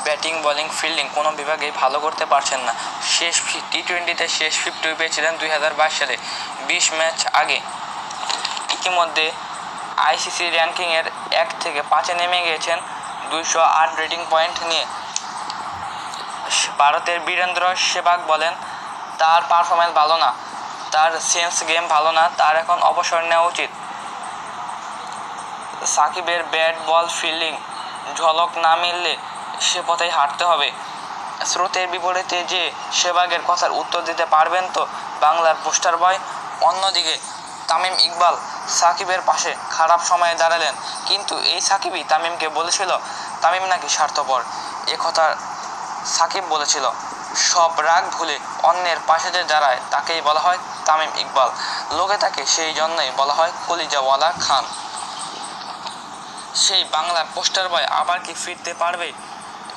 Batting bowling fielding কোনো বিভাগেই ভালো করতে পারছেন না। শেষ টি-20তে শেষ 50 পেয়েছিলেন 2022 সালে 20 ম্যাচ আগে। ইতিমধ্যে আইসিসি র্যাঙ্কিংয়ের 1 থেকে 5-এ নেমে গিয়েছেন 208 রেটিং পয়েন্ট নিয়ে। ভারতের বীরেন্দ্র সেহবাগ বলেন, তার পারফরম্যান্স ভালো না, তার সেন্স গেম ভালো না, তার এখন অবসর নেওয়া উচিত। সাকিবের ব্যাট বল ফিল্ডিং ঝলক না মিললে সে পথেই হাঁটতে হবে। স্রোতের বিপরীতে যে সেহবাগের কথার উত্তর দিতে পারবেন তো বাংলার পোস্টার বয়। অন্যদিকে তামিম ইকবাল সাকিবের পাশে খারাপ সময়ে দাঁড়ালেন, কিন্তু এই সাকিবই তামিমকে বলেছিল তামিম নাকি স্বার্থপর। এ কথা সাকিব বলেছিল, সব রাগ ভুলে অন্যের পাশে যে দাঁড়ায় তাকেই বলা হয় তামিম ইকবাল। লোকে তাকে সেই জন্যই বলা হয় কলিজাওয়ালা খান। সেই বাংলার পোস্টার বয় আবার কি ফিরতে পারবে?